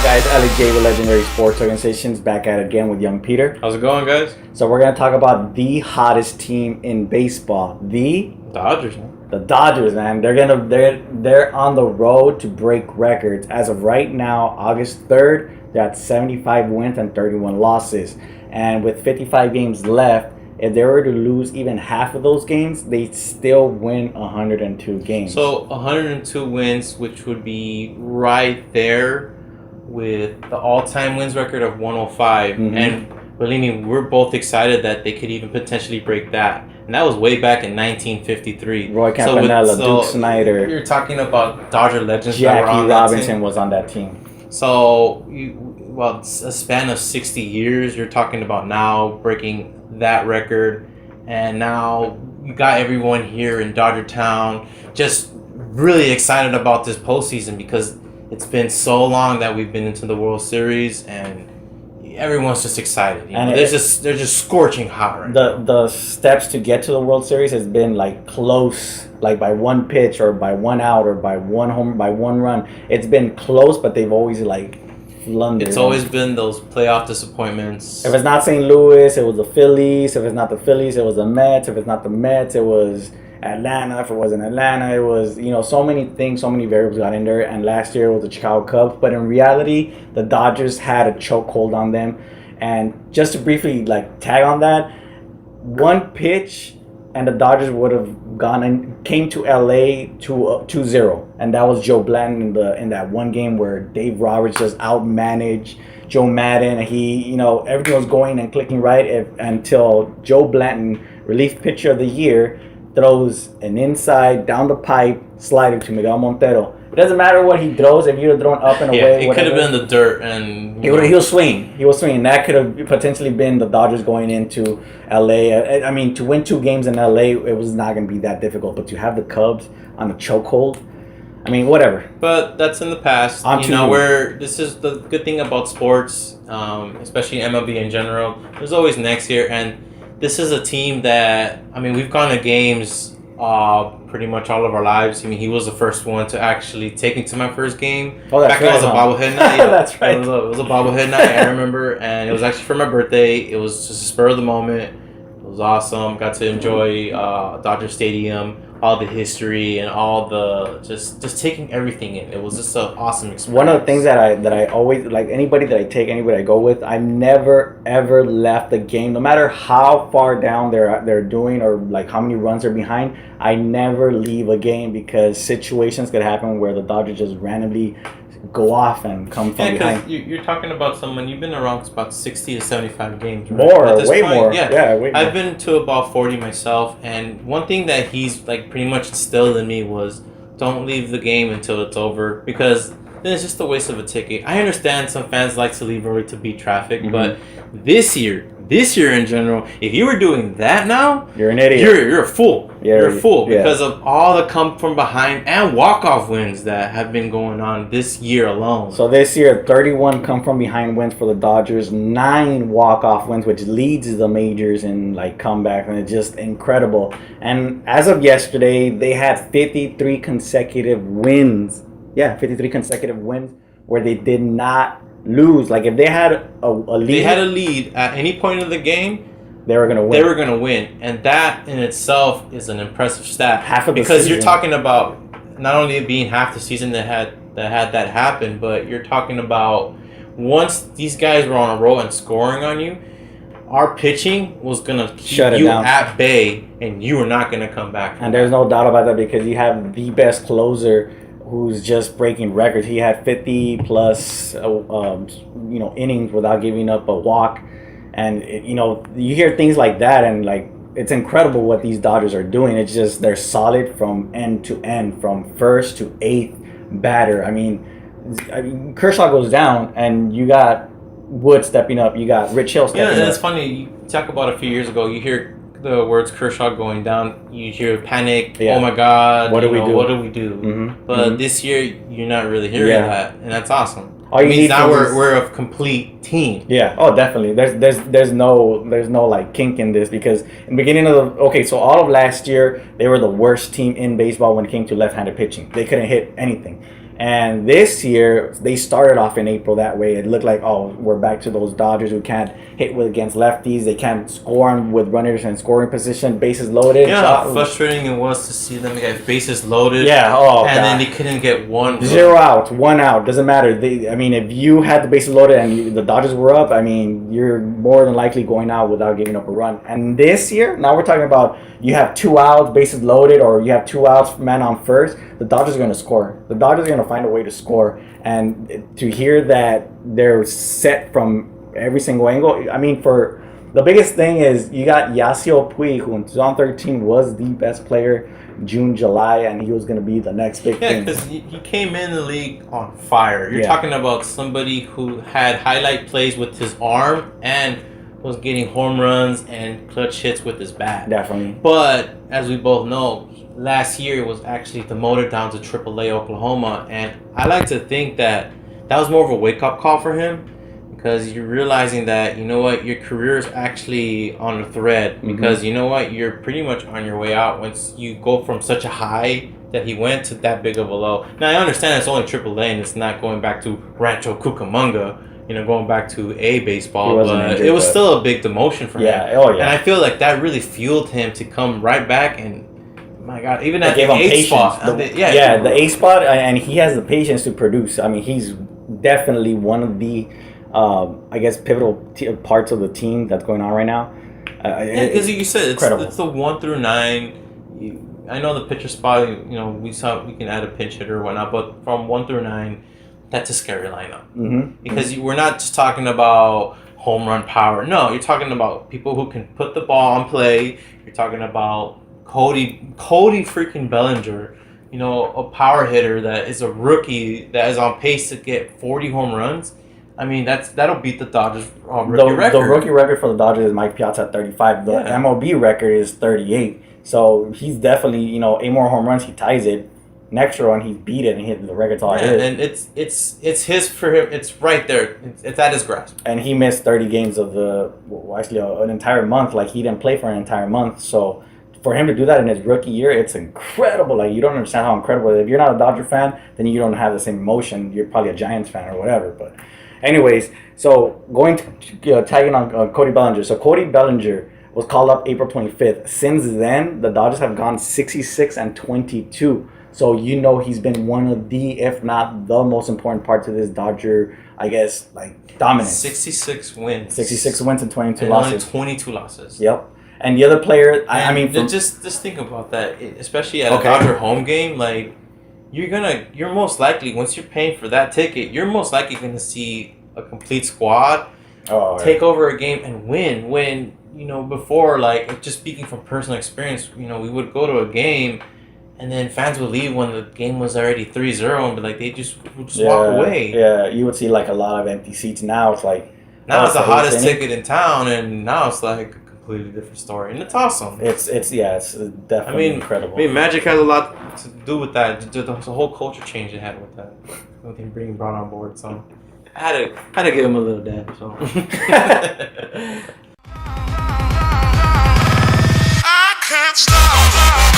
Guys? LEJ with Legendary Sports Organizations back at it again with Young Peter. How's it going, guys? So we're going to talk about the hottest team in baseball, the Dodgers, man. The Dodgers, man. They're on the road to break records. As of right now, August 3rd, they're at 75 wins and 31 losses. And with 55 games left, if they were to lose even half of those games, they'd still win 102 games. So 102 wins, which would be right there with the all-time wins record of 105. Mm-hmm. And believe me, we're both excited that they could even potentially break that. And that was way back in 1953. Roy Campanella, Duke Snyder. You're talking about Dodger legends. Jackie Robinson was on that team. So, a span of 60 years, you're talking about now breaking that record. And now you got everyone here in Dodger Town just really excited about this postseason because it's been so long that we've been into the World Series and everyone's just excited. They're just scorching hot right now. The steps to get to the World Series has been like close, like by one pitch or by one out or by one home, by one run. It's been close, but they've always like flundered. It's always been those playoff disappointments. If it's not St. Louis, it was the Phillies. If it's not the Phillies, it was the Mets. If it's not the Mets, it was Atlanta. If it wasn't Atlanta, it was, so many things, so many variables got in there. And last year it was the Chicago Cubs. But in reality, the Dodgers had a chokehold on them. And just to briefly tag on that, one pitch and the Dodgers would have gone and came to LA to 2-0. And that was Joe Blanton in that one game where Dave Roberts just outmanaged Joe Madden. He, everything was going and clicking right until Joe Blanton, relief pitcher of the year, throws an inside down the pipe slider to Miguel Montero. It doesn't matter what he throws. If you'd have thrown up and away, it could have been the dirt, and he'll swing. He was swinging. That could have potentially been the Dodgers going into LA. I mean, to win 2 games in LA, it was not going to be that difficult. But to have the Cubs on the chokehold, I mean, whatever. But that's in the past. Where this is the good thing about sports, especially MLB in general. There's always next year, and this is a team that, we've gone to games pretty much all of our lives. He was the first one to actually take me to my first game. Oh, that's back when it was a bobblehead night. That's right. It was a bobblehead night, I remember. And it was actually for my birthday. It was just a spur of the moment. It was awesome. Got to enjoy Dodger Stadium, all the history and all the just taking everything in. It was just an awesome experience. One of the things that I always anybody I go with, I've never ever left the game, no matter how far down they're doing or how many runs they're behind. I never leave a game because situations could happen where the Dodgers just randomly go off and come from behind. You're talking about someone, you've been around about 60 to 75 games, right? Way more. Yeah, way more. I've been to about 40 myself, and one thing that he's pretty much instilled in me was don't leave the game until it's over, because then it's just a waste of a ticket. I understand some fans like to leave early to beat traffic, mm-hmm. but this year in general, if you were doing that now, you're an idiot. You're a fool. Yeah, you're a fool because of all the come from behind and walk-off wins that have been going on this year alone. So this year, 31 come from behind wins for the Dodgers, 9 walk-off wins, which leads the majors in comeback, and it's just incredible. And as of yesterday, they had 53 consecutive wins. Yeah, 53 consecutive wins where they did not lose. If they had a lead, at any point of the game, they were gonna win, and that in itself is an impressive stat. Half of the because season. You're talking about not only it being half the season that had that happen, but you're talking about once these guys were on a roll and scoring on you, our pitching was gonna keep you down at bay, and you were not gonna come back. And there's no doubt about that because you have the best closer who's just breaking records. He had 50 plus innings without giving up a walk, and you hear things like that, and it's incredible what these Dodgers are doing. It's just they're solid from end to end, from first to 8th batter. I mean, Kershaw goes down, and you got Wood stepping up. You got Rich Hill stepping up. Yeah, and it's funny. You talk about a few years ago. You hear the words Kershaw going down, you hear panic. Yeah. Oh my God! What do we do? What do we do? Mm-hmm. But this year, you're not really hearing that, and that's awesome. All you means now we're a complete team. Yeah. Oh, definitely. There's no kink in this because in the beginning of so all of last year they were the worst team in baseball when it came to left-handed pitching. They couldn't hit anything. And this year, they started off in April that way. It looked like, oh, we're back to those Dodgers who can't hit with against lefties. They can't score with runners in scoring position, bases loaded. Yeah, how frustrating it was to see them get bases loaded. Yeah, oh, and God. then they couldn't get one. 0 out, 1 out, doesn't matter. If you had the bases loaded and the Dodgers were up, you're more than likely going out without giving up a run. And this year, now we're talking about you have 2 outs, bases loaded, or you have 2 outs, man on first. The Dodgers are going to score. The Dodgers are going to find a way to score. And to hear that they're set from every single angle, for the biggest thing is you got Yasiel Puig, who in 2013 was the best player June, July, and he was going to be the next big thing. Yeah, because he came in the league on fire. You're talking about somebody who had highlight plays with his arm and was getting home runs and clutch hits with his bat. Definitely. But as we both know, last year was actually demoted down to AAA Oklahoma, and I like to think that was more of a wake-up call for him, because you're realizing that, you know what, your career is actually on a thread, because you know what, you're pretty much on your way out once you go from such a high that he went to that big of a low. Now, I understand it's only AAA and it's not going back to Rancho Cucamonga, going back to A baseball, but it was still a big demotion for him. Oh yeah. And I feel like that really fueled him to come right back, and my God, even at the A spot. The A spot, and he has the patience to produce. He's definitely one of the pivotal parts of the team that's going on right now. Because you said incredible. It's the 1 through 9. I know the pitcher spot. We can add a pinch hitter or whatnot, but from 1 through 9, that's a scary lineup. Because we're not just talking about home run power. No, you're talking about people who can put the ball on play. You're talking about Cody freaking Bellinger. A power hitter that is a rookie that is on pace to get 40 home runs. That'll beat the Dodgers rookie record. The rookie record for the Dodgers is Mike Piazza at 35. The MLB record is 38. So he's definitely, 8 more home runs, he ties it. Next one, he beat it and hit the record's all his. And it's his for him. It's right there. It's at his grasp. And he missed 30 games of an entire month. Like, he didn't play for an entire month. So for him to do that in his rookie year, it's incredible. Like, you don't understand how incredible it is. If you're not a Dodger fan, then you don't have the same emotion. You're probably a Giants fan or whatever. But anyways, so going to tagging on Cody Bellinger. So Cody Bellinger was called up April 25th. Since then, the Dodgers have gone 66-22. So he's been one of the, if not the most important parts of this Dodger, dominance. 66 wins. 66 wins and 22 losses. Only 22 losses. Yep. And the other player, just think about that, especially at a Dodger home game. Like, you're most likely, once you're paying for that ticket, you're most likely going to see a complete squad take over a game and win. When before, like, just speaking from personal experience, we would go to a game. And then fans would leave when the game was already 3-0 and be like, they just walk away. Yeah, you would see like a lot of empty seats. Now it's like... Now it's the hottest ticket in town, and now it's like a completely different story. And it's awesome. It's definitely incredible. Magic has a lot to do with that. The whole culture change it had with that. With him being brought on board. So I had to give him a little dab. So. I can't stop.